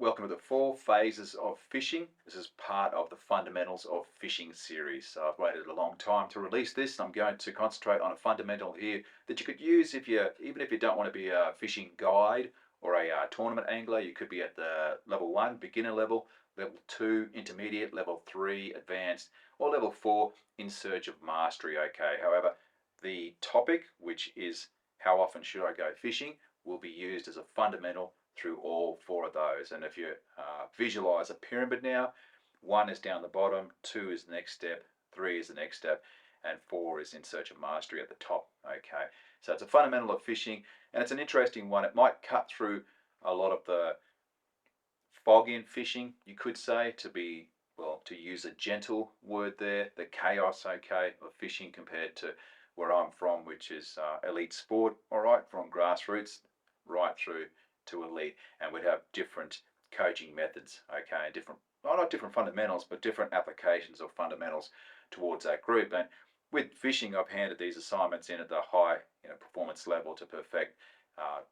Welcome to the 4 phases of fishing. This is part of the fundamentals of fishing series. So I've waited a long time to release this. I'm going to concentrate on a fundamental here that you could use even if you don't want to be a fishing guide or a tournament angler. You could be at the level 1, beginner level, level 2, intermediate, level 3, advanced, or level 4, in search of mastery. Okay. However, the topic, which is how often should I go fishing, will be used as a fundamental through all 4 of those. And if you visualize a pyramid now, 1 is down the bottom, 2 is the next step, 3 is the next step, and 4 is in search of mastery at the top. Okay, so it's a fundamental of fishing, and it's an interesting one. It might cut through a lot of the fog in fishing, you could say, to be, well, to use a gentle word there, the chaos, okay, of fishing compared to where I'm from, which is elite sport, all right, from grassroots right through to elite, and we'd have different coaching methods, okay, and different, well, not different fundamentals, but different applications of fundamentals towards that group. And with fishing, I've handed these assignments in at the high, performance level to perfect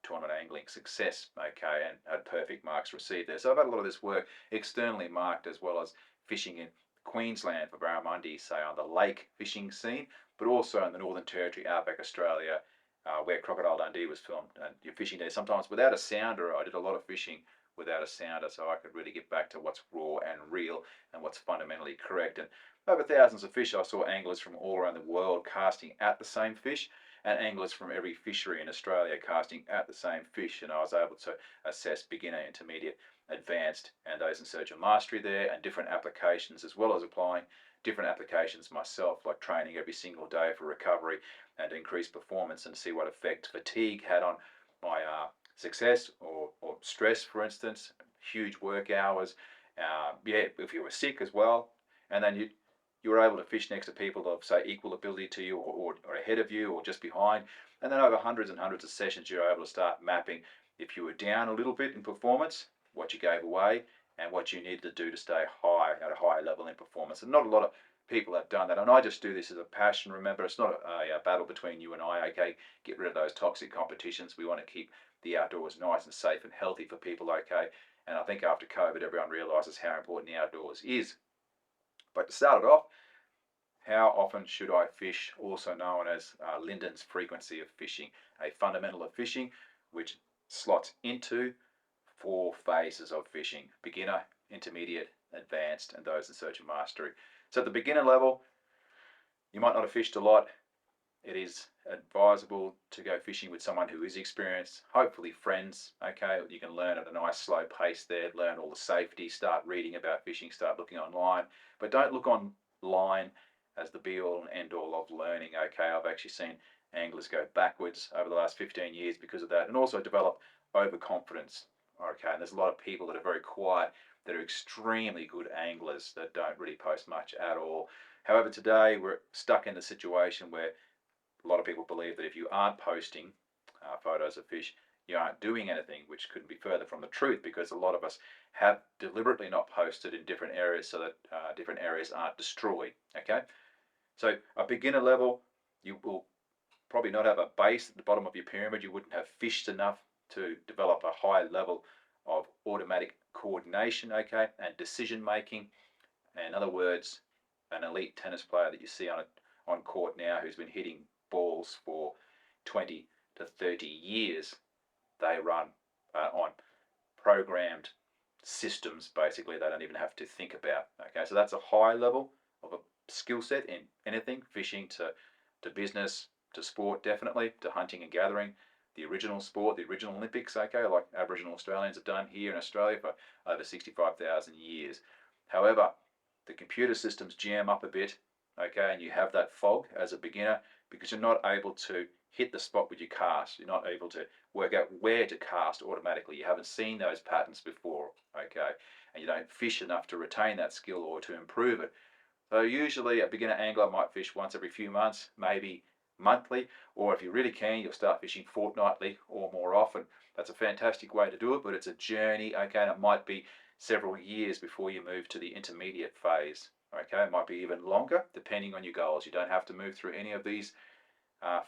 tournament angling success, okay, and had perfect marks received there. So I've had a lot of this work externally marked, as well as fishing in Queensland for barramundi, say on the lake fishing scene, but also in the Northern Territory, outback Australia, where Crocodile Dundee was filmed. And you're fishing there sometimes without a sounder. I did a lot of fishing without a sounder, so I could really get back to what's raw and real and what's fundamentally correct. And over thousands of fish, I saw anglers from all around the world casting at the same fish, and anglers from every fishery in Australia casting at the same fish. And I was able to assess beginner, intermediate, advanced, and those in search of mastery there, and different applications, as well as applying different applications myself, like training every single day for recovery and increase performance, and see what effect fatigue had on my success or stress, for instance. Huge work hours. Yeah, if you were sick as well, and then you were able to fish next to people of, say, equal ability to you, or ahead of you, or just behind. And then over hundreds and hundreds of sessions, you're able to start mapping if you were down a little bit in performance, what you gave away, and what you needed to do to stay high at a higher level in performance. And not a lot of people have done that. And I just do this as a passion. Remember, it's not a battle between you and I. Okay, get rid of those toxic competitions. We want to keep the outdoors nice and safe and healthy for people. Okay, and I think after COVID, everyone realizes how important the outdoors is. But to start it off, how often should I fish, also known as Linden's frequency of fishing, a fundamental of fishing, which slots into 4 phases of fishing: beginner, intermediate, advanced, and those in search of mastery. So at the beginner level, you might not have fished a lot. It is advisable to go fishing with someone who is experienced, hopefully friends, okay? You can learn at a nice slow pace there, learn all the safety, start reading about fishing, start looking online. But don't look online as the be all and end all of learning, okay? I've actually seen anglers go backwards over the last 15 years because of that, and also develop overconfidence, okay? And there's a lot of people that are very quiet that are extremely good anglers that don't really post much at all. However, today we're stuck in a situation where a lot of people believe that if you aren't posting photos of fish, you aren't doing anything, which couldn't be further from the truth, because a lot of us have deliberately not posted in different areas so that different areas aren't destroyed, okay? So a beginner level, you will probably not have a base at the bottom of your pyramid. You wouldn't have fished enough to develop a high level of automatic coordination, okay, and decision making. In other words, an elite tennis player that you see on court now, who's been hitting balls for 20 to 30 years, they run on programmed systems. Basically, they don't even have to think about. Okay, so that's a high level of a skill set in anything, fishing to business, to sport, definitely, to hunting and gathering, the original sport, the original Olympics, okay, like Aboriginal Australians have done here in Australia for over 65,000 years. However, the computer systems jam up a bit, okay, and you have that fog as a beginner because you're not able to hit the spot with your cast. You're not able to work out where to cast automatically. You haven't seen those patterns before, okay, and you don't fish enough to retain that skill or to improve it. So usually a beginner angler might fish once every few months, maybe monthly, or if you're really keen, you'll start fishing fortnightly or more often. That's a fantastic way to do it, but it's a journey, okay, and it might be several years before you move to the intermediate phase, okay? It might be even longer, depending on your goals. You don't have to move through any of these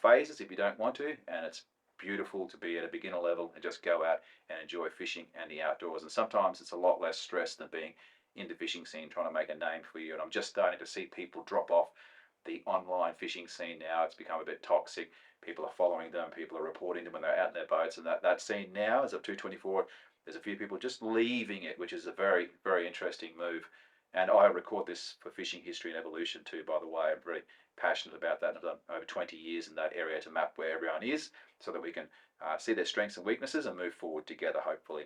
phases if you don't want to, and it's beautiful to be at a beginner level and just go out and enjoy fishing and the outdoors. And sometimes it's a lot less stress than being in the fishing scene trying to make a name for you. And I'm just starting to see people drop off the online fishing scene now. It's become a bit toxic. People are following them. People are reporting them when they're out in their boats. And that scene now, as of 224, there's a few people just leaving it, which is a very, very interesting move. And I record this for Fishing History and Evolution too, by the way. I'm very passionate about that. I've done over 20 years in that area to map where everyone is so that we can see their strengths and weaknesses and move forward together, hopefully.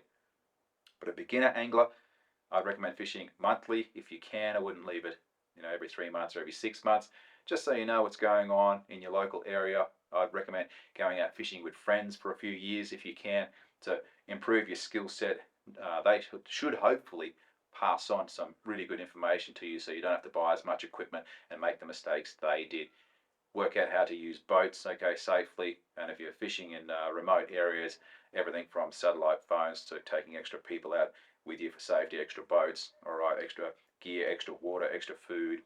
But a beginner angler, I'd recommend fishing monthly if you can. I wouldn't leave it, every 3 months or every 6 months, just so you know what's going on in your local area. I'd recommend going out fishing with friends for a few years if you can to improve your skill set. They should hopefully pass on some really good information to you so you don't have to buy as much equipment and make the mistakes they did. Work out how to use boats, safely. And if you're fishing in remote areas, everything from satellite phones to taking extra people out with you for safety, extra boats, all right, extra gear, extra water, extra food,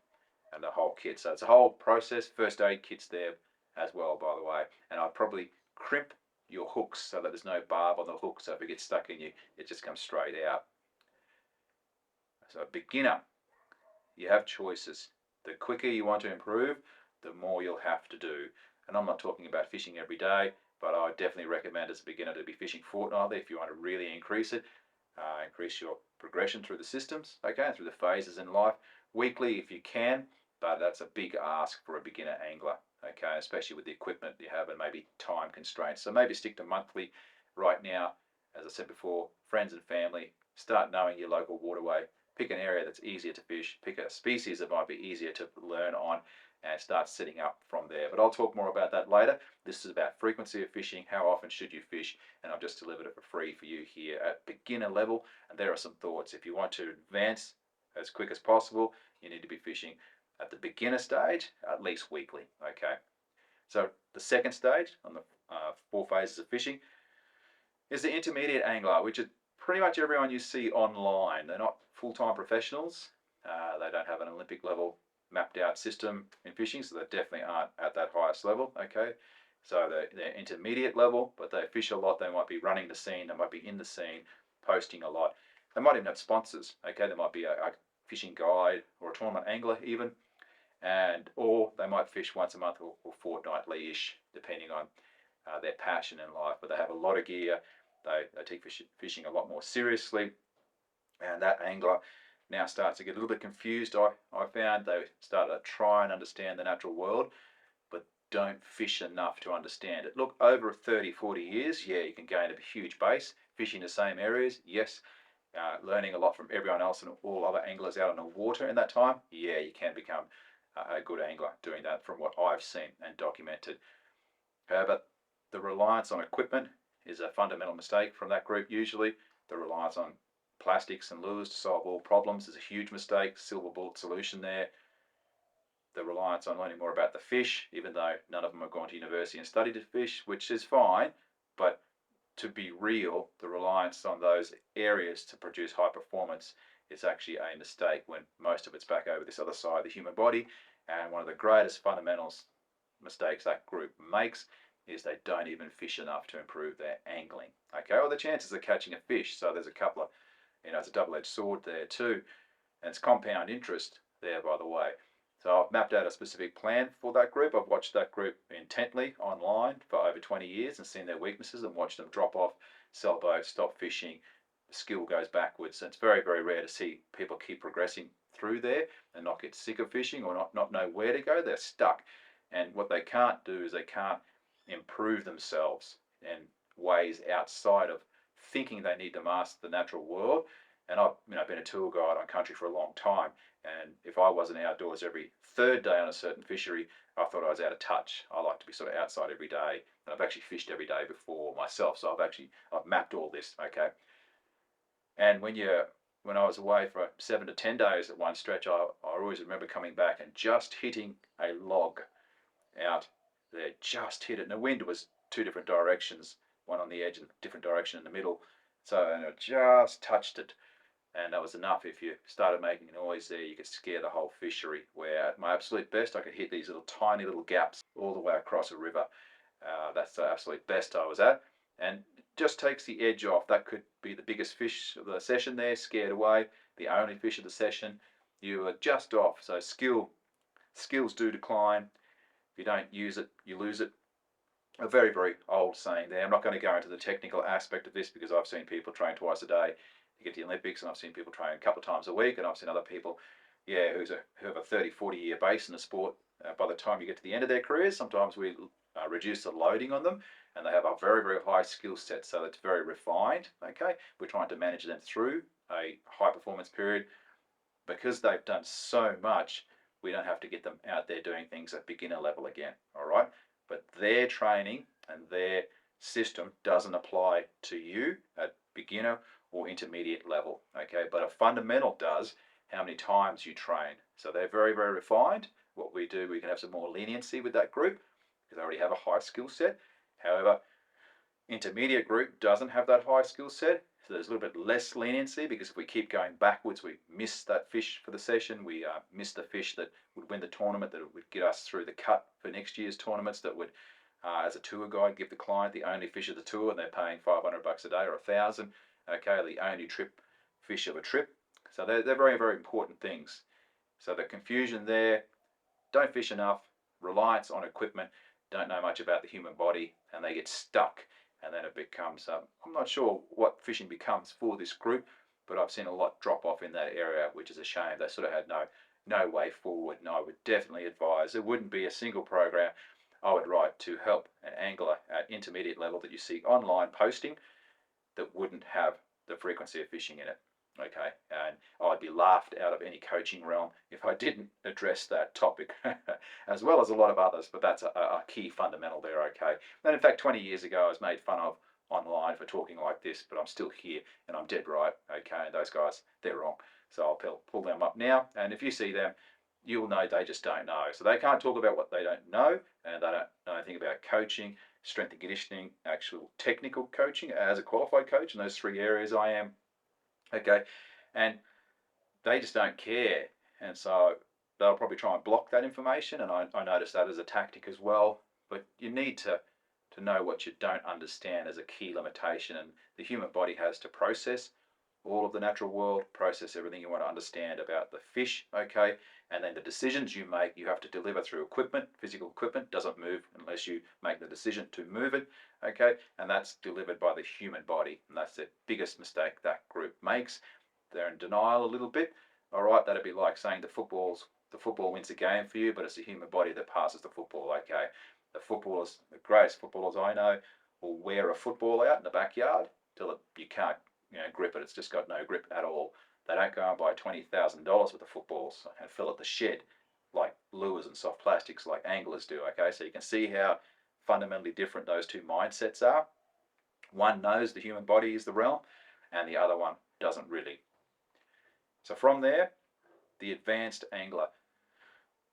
and the whole kit. So it's a whole process. First aid kit's there as well, by the way. And I'd probably crimp your hooks so that there's no barb on the hook, so if it gets stuck in you, it just comes straight out. So beginner, you have choices. The quicker you want to improve, the more you'll have to do. And I'm not talking about fishing every day, but I definitely recommend as a beginner to be fishing fortnightly if you want to really increase it. Increase your progression through the systems, through the phases in life. Weekly if you can, but that's a big ask for a beginner angler, especially with the equipment you have and maybe time constraints. So maybe stick to monthly right now. As I said before, friends and family, start knowing your local waterway. Pick an area that's easier to fish. Pick a species that might be easier to learn on and start setting up from there. But I'll talk more about that later. This is about frequency of fishing, how often should you fish, and I've just delivered it for free for you here at beginner level. And there are some thoughts. If you want to advance as quick as possible, you need to be fishing at the beginner stage at least weekly. So the second stage on the 4 phases of fishing is the intermediate angler, which is pretty much everyone you see online. They're not full-time professionals. They don't have an Olympic level mapped out system in fishing, so they definitely aren't at that highest level. So they're intermediate level, but they fish a lot. They might be running the scene. They might be in the scene, posting a lot. They might even have sponsors. There might be a fishing guide or a tournament angler even, or they might fish once a month or fortnightly-ish, depending on their passion in life. But they have a lot of gear. They take fishing a lot more seriously, and that angler now starts to get a little bit confused. I found they start to try and understand the natural world, but don't fish enough to understand it. Look, over 30, 40 years, yeah, you can gain a huge base, fishing the same areas, yes. Learning a lot from everyone else and all other anglers out on the water in that time, yeah, you can become a good angler doing that from what I've seen and documented. But the reliance on equipment is a fundamental mistake from that group usually. The reliance on plastics and lures to solve all problems is a huge mistake. Silver bullet solution there. The reliance on learning more about the fish, even though none of them have gone to university and studied to fish, which is fine, but to be real, the reliance on those areas to produce high performance is actually a mistake when most of it's back over this other side of the human body. And one of the greatest fundamentals mistakes that group makes is they don't even fish enough to improve their angling. Or the chances of catching a fish. So there's a couple of, it's a double-edged sword there too. And it's compound interest there, by the way. So I've mapped out a specific plan for that group. I've watched that group intently online for over 20 years and seen their weaknesses and watched them drop off, sell boats, stop fishing. The skill goes backwards. And it's very, very rare to see people keep progressing through there and not get sick of fishing or not know where to go. They're stuck. And what they can't do is they can't improve themselves in ways outside of thinking they need to master the natural world. And I've been a tour guide on country for a long time, and if I wasn't outdoors every third day on a certain fishery, I thought I was out of touch. I like to be sort of outside every day, and I've actually fished every day before myself, so I've mapped all this. And when I was away for 7 to 10 days at one stretch, I always remember coming back and just hitting a log out there, just hit it, and the wind was 2 different directions, one on the edge and a different direction in the middle, and it just touched it, and that was enough. If you started making noise there, you could scare the whole fishery, where at my absolute best I could hit these tiny little gaps all the way across a river, That's the absolute best I was at, and just takes the edge off. That could be the biggest fish of the session there, scared away, the only fish of the session. You are just off. So skills do decline. If you don't use it, you lose it. A very, very old saying there. I'm not going to go into the technical aspect of this because I've seen people train twice a day to get to the Olympics, and I've seen people train a couple of times a week, and I've seen other people, who have a 30, 40-year base in the sport. By the time you get to the end of their careers, sometimes we reduce the loading on them, and they have a very, very high skill set, so it's very refined. Okay, we're trying to manage them through a high performance period because they've done so much. We don't have to get them out there doing things at beginner level again. All right, but their training and their system doesn't apply to you at beginner or intermediate level. Okay, but a fundamental does. How many times you train. So they're very, very refined. What we do, we can have some more leniency with that group because they already have a high skill set. However, intermediate group doesn't have that high skill set, so there's a little bit less leniency because if we keep going backwards, we miss that fish for the session. We miss the fish that would win the tournament, that would get us through the cut for next year's tournaments, that would, as a tour guide, give the client the only fish of the tour, and they're paying $500 a day or $1,000. Okay, the only fish of a trip. So they're very, very important things. So the confusion there, don't fish enough, reliance on equipment, don't know much about the human body, and they get stuck. And then it becomes, I'm not sure what fishing becomes for this group, but I've seen a lot drop off in that area, which is a shame. They sort of had no way forward. And I would definitely advise, there wouldn't be a single program I would write to help an angler at intermediate level that you see online posting that wouldn't have the frequency of fishing in it. Okay, and I'd be laughed out of any coaching realm if I didn't address that topic, as well as a lot of others, but that's a key fundamental there, okay? And in fact, 20 years ago, I was made fun of online for talking like this, but I'm still here, and I'm dead right, okay? And those guys, they're wrong. So I'll pull them up now, and if you see them, you'll know they just don't know. So they can't talk about what they don't know, and they don't know anything about coaching, strength and conditioning, actual technical coaching as a qualified coach in those three areas I am. Okay, and they just don't care, and so they'll probably try and block that information, and I notice that as a tactic as well. But you need to know what you don't understand as a key limitation, and the human body has to process all of the natural world, process everything you want to understand about the fish, okay, and then the decisions you make, you have to deliver through equipment. Physical equipment doesn't move unless you make the decision to move it, okay, and that's delivered by the human body, and that's the biggest mistake that group makes. They're in denial a little bit. All right, that'd be like saying the football wins the game for you, but it's the human body that passes the football, okay. The greatest footballers I know will wear a football out in the backyard till you can't grip it. It's just got no grip at all. They don't go and buy $20,000 worth of footballs and fill at the shed like lures and soft plastics like anglers do, okay? So you can see how fundamentally different those two mindsets are. One knows the human body is the realm, and the other one doesn't really. So from there, the advanced angler.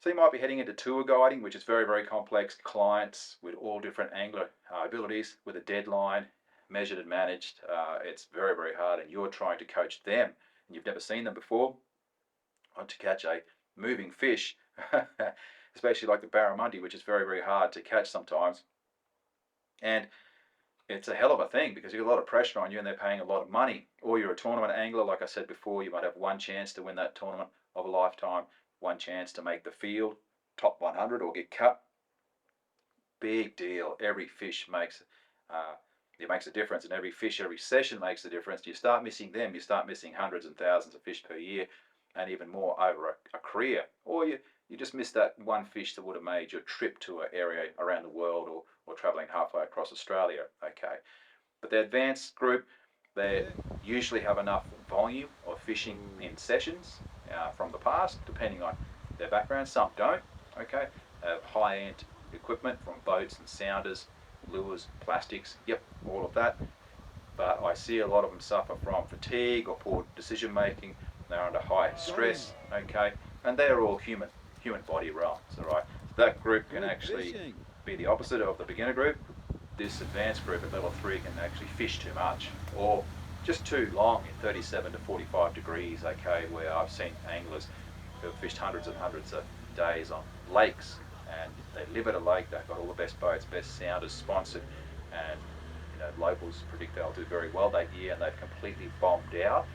So you might be heading into tour guiding, which is very, very complex. Clients with all different angler abilities with a deadline, measured and managed. It's very, very hard, and you're trying to coach them, and you've never seen them before, on to catch a moving fish, especially like the barramundi, which is very, very hard to catch sometimes. And it's a hell of a thing because you've got a lot of pressure on you and they're paying a lot of money. Or you're a tournament angler, like I said before, you might have one chance to win that tournament of a lifetime, one chance to make the field, top 100 or get cut. Big deal. Every fish makes a difference, and every fish, every session makes a difference. You start missing them, you start missing hundreds and thousands of fish per year, and even more over a career. Or you just miss that one fish that would have made your trip to an area around the world, or traveling halfway across Australia. Okay, but the advanced group, they usually have enough volume of fishing in sessions from the past, depending on their background. Some don't. Okay, have high-end equipment from boats and sounders, lures, plastics, yep, all of that. But I see a lot of them suffer from fatigue or poor decision making. They're under high stress, okay, and they're all human body realms, all right. That group can actually be the opposite of the beginner group. This advanced group at level 3 can actually fish too much, or just too long in 37 to 45 degrees, okay, where I've seen anglers who have fished hundreds and hundreds of days on lakes and they live at a lake. They've got all the best boats, best sounders sponsored, and locals predict they'll do very well that year, and they've completely bombed out.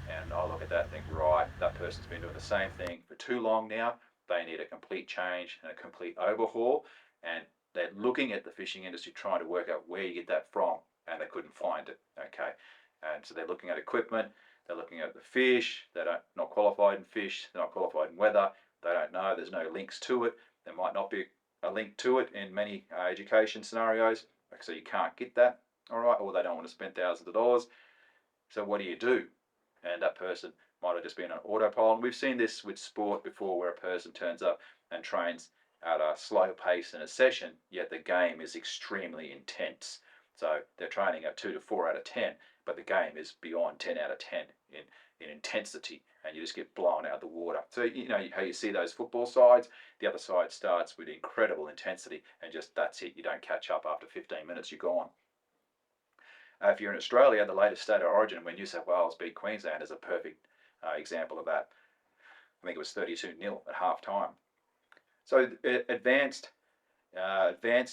And I look at that and think, right, that person's been doing the same thing for too long now. They need a complete change and a complete overhaul. And they're looking at the fishing industry trying to work out where you get that from, and they couldn't find it. Okay, and so they're looking at equipment. They're looking at the fish. They're not qualified in fish. They're not qualified in weather. They don't know. There's no links to it. There might not be a link to it in many education scenarios, so you can't get that. All right, or they don't want to spend thousands of dollars. So what do? And that person might have just been on autopilot. And we've seen this with sport before, where a person turns up and trains at a slow pace in a session, yet the game is extremely intense. So they're training at 2 to 4 out of 10, but the game is beyond 10 out of 10 in intensity, and you just get blown out of the water. So how you see those football sides, the other side starts with incredible intensity, and just that's it. You don't catch up after 15 minutes, you're gone. If you're in Australia, the latest state of origin, when New South Wales beat Queensland, is a perfect example of that. I think it was 32-0 at half time. So advanced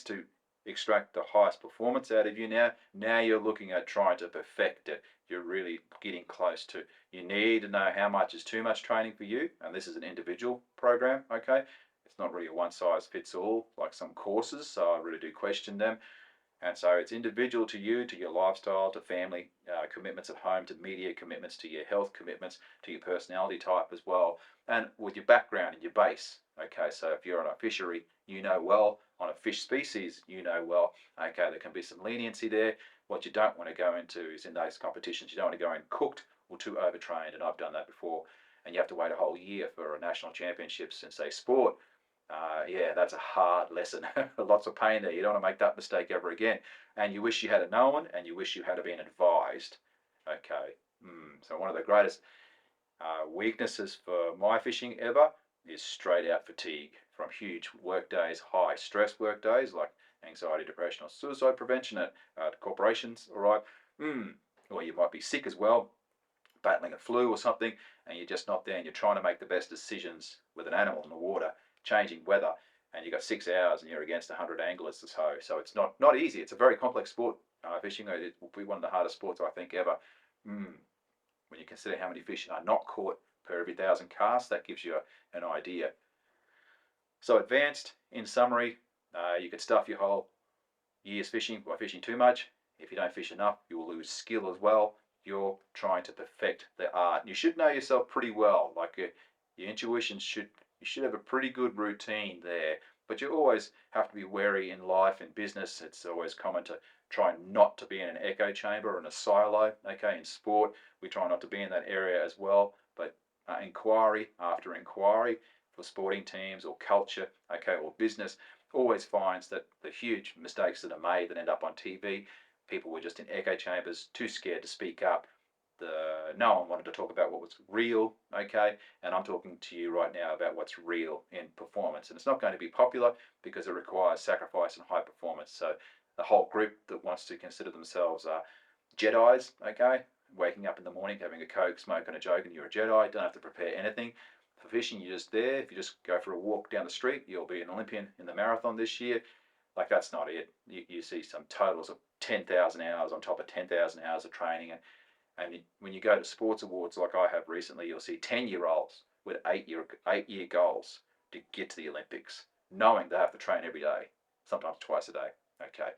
to extract the highest performance out of you now. Now you're looking at trying to perfect it. You're really getting close to. You need to know how much is too much training for you, and this is an individual program. Okay, it's not really a one size fits all like some courses. So I really do question them. And so it's individual to you, to your lifestyle, to family commitments at home, to media commitments, to your health commitments, to your personality type as well, and with your background and your base. Okay, so if you're on a fishery, well, on a fish species, well, okay, there can be some leniency there. What you don't want to go into is in those competitions, you don't want to go in cooked or too overtrained, and I've done that before, and you have to wait a whole year for a national championships in, say, sport. Yeah, that's a hard lesson. Lots of pain there. You don't want to make that mistake ever again. And you wish you had known, and you wish you had been advised. Okay. So one of the greatest weaknesses for my fishing ever is straight out fatigue from huge work days, high stress work days like anxiety, depression, or suicide prevention at corporations. All right. Or you might be sick as well, battling a flu or something, and you're just not there, and you're trying to make the best decisions with an animal in the water, changing weather, and you've got 6 hours and you're against 100 anglers or so. So it's not easy. It's a very complex sport, fishing. It will be one of the hardest sports I think ever. When you consider how many fish are not caught per every 1,000 casts, that gives you an idea. So advanced, in summary, you could stuff your whole year's fishing by fishing too much. If you don't fish enough, you will lose skill as well. You're trying to perfect the art. You should know yourself pretty well. Like your intuition you should have a pretty good routine there, but you always have to be wary in life and business. It's always common to try not to be in an echo chamber or in a silo. Okay, in sport, we try not to be in that area as well, but inquiry after inquiry for sporting teams or culture, okay, or business, always finds that the huge mistakes that are made that end up on TV, people were just in echo chambers, too scared to speak up. No one wanted to talk about what was real, okay? And I'm talking to you right now about what's real in performance. And it's not going to be popular because it requires sacrifice and high performance. So the whole group that wants to consider themselves Jedis, okay? Waking up in the morning, having a Coke, smoking a joke, and you're a Jedi. Don't have to prepare anything. For fishing, you're just there. If you just go for a walk down the street, you'll be an Olympian in the marathon this year. Like, that's not it. You see some totals of 10,000 hours on top of 10,000 hours of training. And when you go to sports awards like I have recently, you'll see 10-year-olds with 8-year goals to get to the Olympics, knowing they have to train every day, sometimes twice a day. Okay,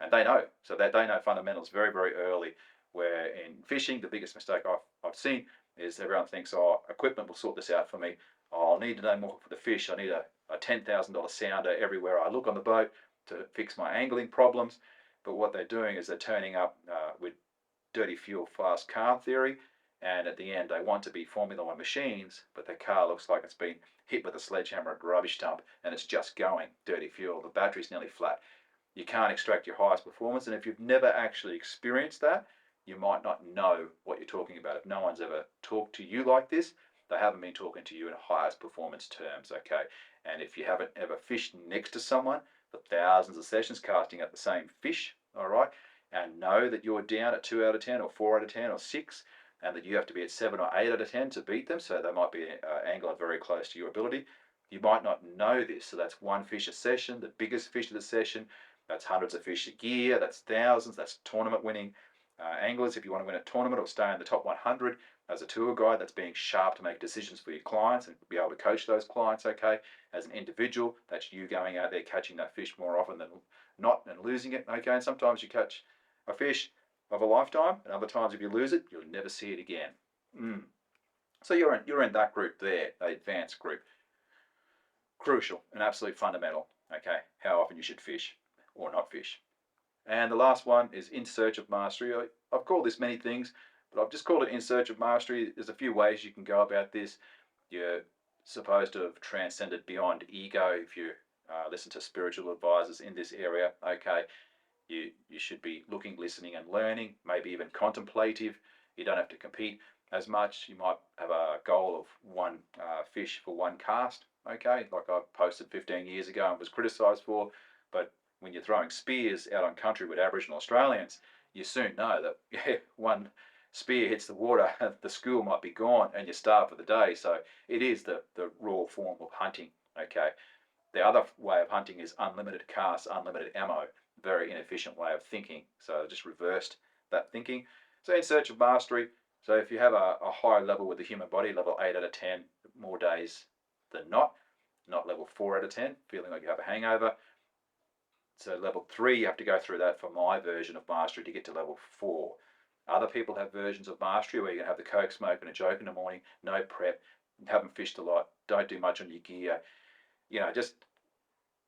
and they know, so that they know fundamentals very, very early. Where in fishing, the biggest mistake I've seen is everyone thinks, oh, equipment will sort this out for me. Oh, I'll need to know more for the fish. I need a $10,000 sounder everywhere I look on the boat to fix my angling problems. But what they're doing is they're turning up with dirty fuel fast car theory, and at the end they want to be Formula One machines, but their car looks like it's been hit with a sledgehammer at a rubbish dump and it's just going dirty fuel. The battery's nearly flat. You can't extract your highest performance, and if you've never actually experienced that, you might not know what you're talking about. If no one's ever talked to you like this, they haven't been talking to you in highest performance terms, okay? And if you haven't ever fished next to someone for thousands of sessions casting at the same fish, all right, and know that you're down at 2 out of 10 or 4 out of 10 or 6, and that you have to be at 7 or 8 out of 10 to beat them, so they might be an angler very close to your ability, You might not know this. So that's one fish a session, the biggest fish of the session. That's hundreds of fish a year. That's thousands. That's tournament winning anglers. If you want to win a tournament or stay in the top 100 as a tour guide, that's being sharp to make decisions for your clients and be able to coach those clients, okay? As an individual, that's you going out there catching that fish more often than not and losing it, okay? And sometimes you catch a fish of a lifetime, and other times if you lose it, you'll never see it again. So you're in that group there, the advanced group. Crucial and absolute fundamental, okay, how often you should fish or not fish. And the last one is in search of mastery. I've called this many things, but I've just called it in search of mastery. There's a few ways you can go about this. You're supposed to have transcended beyond ego if you listen to spiritual advisors in this area, okay. You should be looking, listening and learning, maybe even contemplative. You don't have to compete as much. You might have a goal of one fish for one cast, okay, like I posted 15 years ago and was criticised for. But when you're throwing spears out on country with Aboriginal Australians, you soon know that one spear hits the water, the school might be gone and you starve for the day. So it is the raw form of hunting, okay. The other way of hunting is unlimited casts, unlimited ammo. Very inefficient way of thinking. So I just reversed that thinking. So in search of mastery. So if you have a higher level with the human body, level 8 out of 10, more days than not level 4 out of 10, feeling like you have a hangover. So level 3, you have to go through that for my version of mastery to get to level 4. Other people have versions of mastery where you can have the coke smoke and a joke in the morning, no prep, haven't fished a lot, don't do much on your gear. Just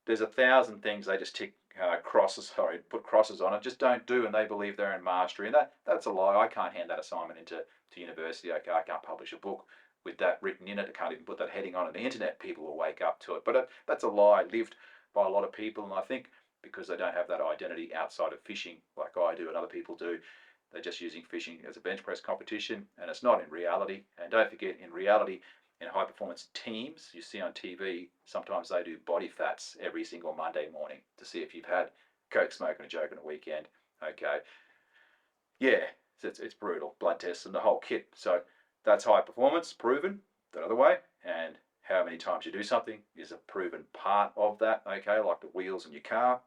there's 1,000 things they just tick put crosses on it, just don't do, and they believe they're in mastery. And that's a lie. I can't hand that assignment into university. Okay, I can't publish a book with that written in it. I can't even put that heading on the internet. People will wake up to it. But that's a lie lived by a lot of people, and I think because they don't have that identity outside of fishing like I do and other people do, they're just using fishing as a bench press competition, and it's not in reality. And don't forget, in reality, in high performance teams you see on TV, sometimes they do body fats every single Monday morning to see if you've had coke, smoke and a joke on a weekend, okay. Yeah, it's brutal, blood tests and the whole kit. So that's high performance, proven that other way, and how many times you do something is a proven part of that, okay, like the wheels in your car.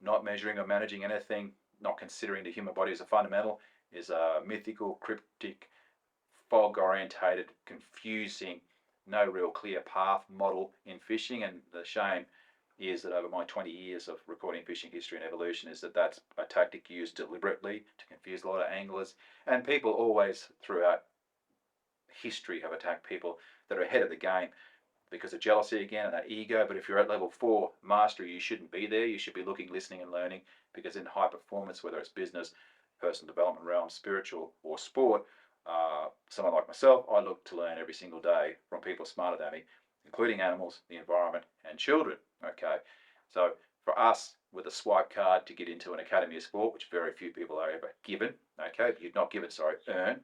Not measuring or managing anything, not considering the human body as a fundamental, is a mythical, cryptic, fog orientated, confusing, no real clear path model in fishing. And the shame is that over my 20 years of recording fishing history and evolution is that's a tactic used deliberately to confuse a lot of anglers. And people always throughout history have attacked people that are ahead of the game because of jealousy again and that ego. But if you're at level 4 mastery, you shouldn't be there. You should be looking, listening and learning, because in high performance, whether it's business, personal development realm, spiritual or sport, someone like myself, I look to learn every single day from people smarter than me, including animals, the environment and children, okay. So for us, with a swipe card to get into an academy of sport, which very few people are ever given, okay, you're not given, sorry, earn,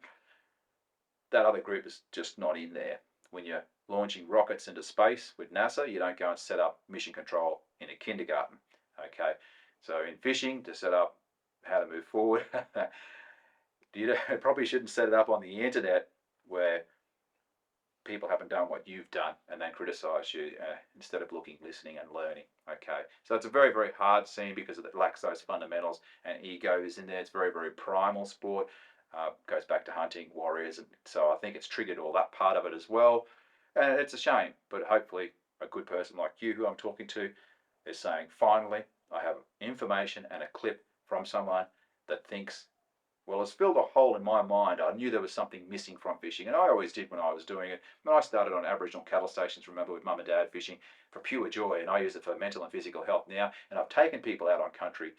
that other group is just not in there. When you're launching rockets into space with NASA, you don't go and set up mission control in a kindergarten, okay. So in fishing, to set up how to move forward, you probably shouldn't set it up on the internet where people haven't done what you've done and then criticize you instead of looking, listening and learning, okay. So it's a very, very hard scene because it lacks those fundamentals, and ego is in there. It's very, very primal sport. Goes back to hunting, warriors, and so I think it's triggered all that part of it as well. And it's a shame, but hopefully a good person like you who I'm talking to is saying, finally, I have information and a clip from someone that thinks, well, it's filled a hole in my mind. I knew there was something missing from fishing, and I always did when I was doing it. When I started on Aboriginal cattle stations, remember, with mum and dad fishing for pure joy, and I use it for mental and physical health now, and I've taken people out on country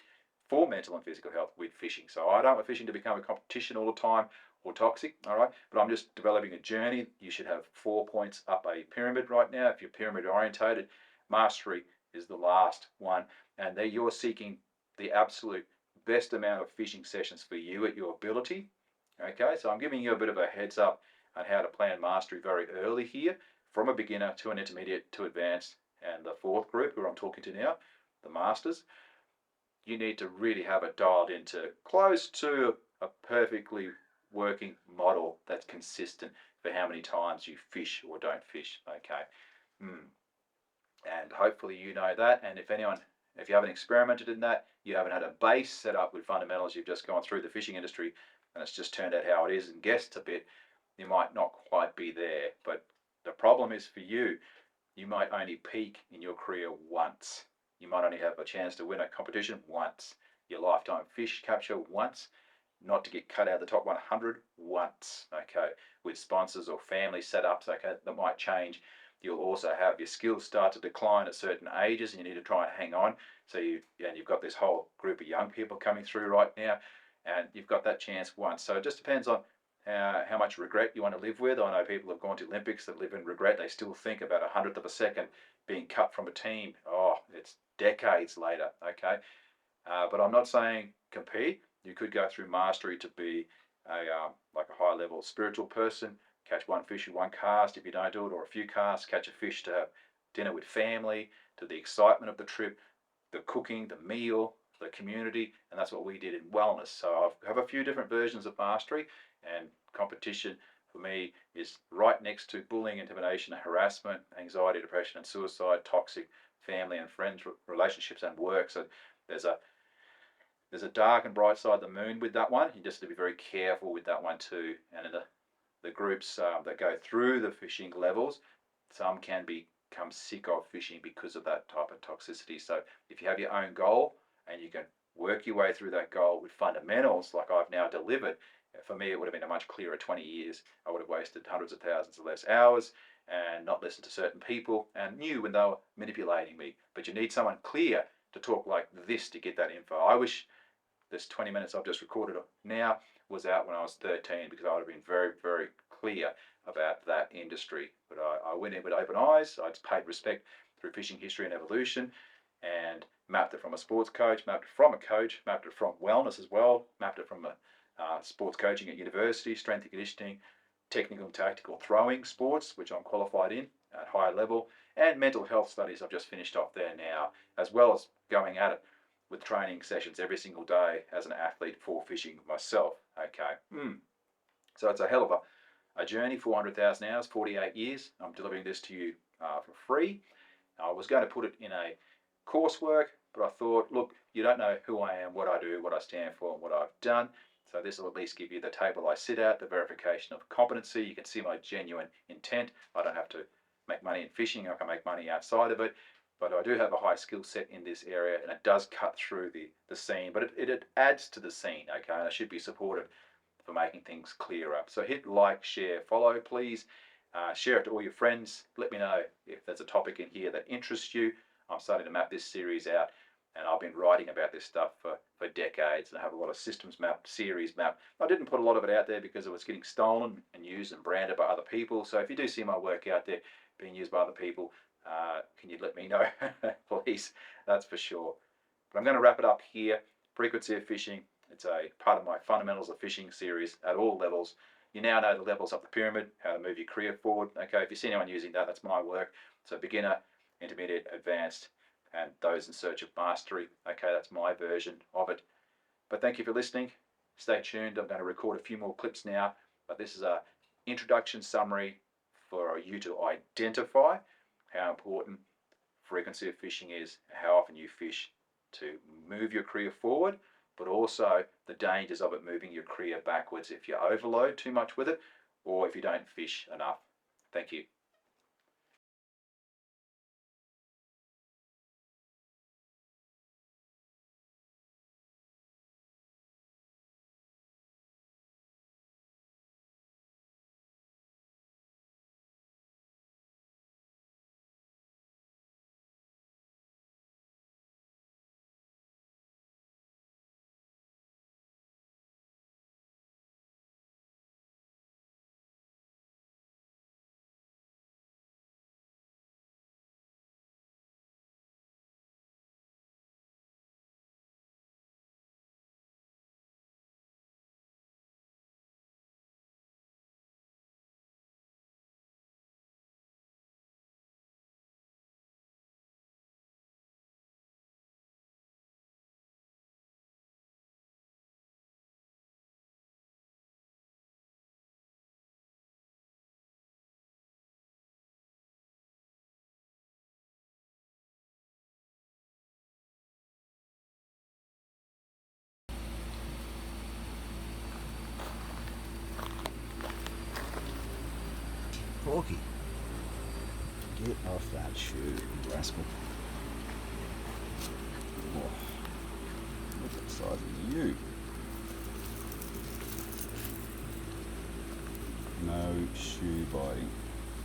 for mental and physical health with fishing. So I don't want fishing to become a competition all the time or toxic, all right? But I'm just developing a journey. You should have 4 points up a pyramid right now. If you're pyramid orientated, mastery is the last one, and there you're seeking the absolute best amount of fishing sessions for you at your ability, okay. So I'm giving you a bit of a heads up on how to plan mastery very early here, from a beginner to an intermediate to advanced. And the fourth group who I'm talking to now, the masters, you need to really have it dialed into close to a perfectly working model that's consistent for how many times you fish or don't fish. Okay. And hopefully you know that. And if you haven't experimented in that, you haven't had a base set up with fundamentals, you've just gone through the fishing industry and it's just turned out how it is and guessed a bit, you might not quite be there. But the problem is for you, you might only peak in your career once. You might only have a chance to win a competition once. Your lifetime fish capture once, not to get cut out of the top 100 once. Okay, with sponsors or family setups, okay, that might change. You'll also have your skills start to decline at certain ages, and you need to try and hang on. So you've got this whole group of young people coming through right now, and you've got that chance once. So it just depends on how much regret you want to live with. I know people have gone to Olympics that live in regret. They still think about a hundredth of a second being cut from a team. Oh, it's decades later. Okay, but I'm not saying compete. You could go through mastery to be like a high level spiritual person. Catch one fish in one cast if you don't do it, or a few casts. Catch a fish to have dinner with family, to the excitement of the trip, the cooking, the meal, the community, and that's what we did in wellness. So I have a few different versions of mastery, and competition for me is right next to bullying, intimidation, harassment, anxiety, depression, and suicide, toxic family and friends relationships, and work. So there's a dark and bright side of the moon with that one. You just have to be very careful with that one too. And in the groups that go through the fishing levels, some can become sick of fishing because of that type of toxicity. So if you have your own goal and you can work your way through that goal with fundamentals like I've now delivered, for me it would have been a much clearer 20 years. I would have wasted hundreds of thousands of less hours and not listened to certain people and knew when they were manipulating me. But you need someone clear to talk like this to get that info. I wish this 20 minutes I've just recorded now was out when I was 13, because I would have been very, very clear about that industry. But I went in with open eyes. I paid respect through fishing history and evolution, and mapped it from a sports coach, mapped it from a coach, mapped it from wellness as well, mapped it from sports coaching at university, strength and conditioning, technical and tactical throwing sports, which I'm qualified in at higher level, and mental health studies I've just finished off there now, as well as going at it with training sessions every single day as an athlete for fishing myself. Okay. So it's a hell of a journey, 400,000 hours, 48 years. I'm delivering this to you for free. I was going to put it in a coursework, but I thought, look, you don't know who I am, what I do, what I stand for, and what I've done. So this will at least give you the table I sit at, the verification of competency. You can see my genuine intent. I don't have to make money in fishing. I can make money outside of it. But I do have a high skill set in this area, and it does cut through the scene, but it adds to the scene, okay? And I should be supported for making things clearer. So hit like, share, follow, please. Share it to all your friends. Let me know if there's a topic in here that interests you. I'm starting to map this series out, and I've been writing about this stuff for decades, and I have a lot of systems mapped, series mapped. I didn't put a lot of it out there because it was getting stolen and used and branded by other people. So if you do see my work out there being used by other people, can you let me know, please? That's for sure. But I'm going to wrap it up here. Frequency of fishing. It's a part of my fundamentals of fishing series at all levels. You now know the levels up the pyramid, how to move your career forward. Okay, if you see anyone using that, that's my work. So beginner, intermediate, advanced, and those in search of mastery. Okay, that's my version of it. But thank you for listening. Stay tuned. I'm going to record a few more clips now, but this is a introduction summary for you to identify how important frequency of fishing is, how often you fish to move your career forward, but also the dangers of it moving your career backwards if you overload too much with it or if you don't fish enough. Thank you. Corky. Get off that shoe, you rascal. Oh, look at the size of you. No shoe biting.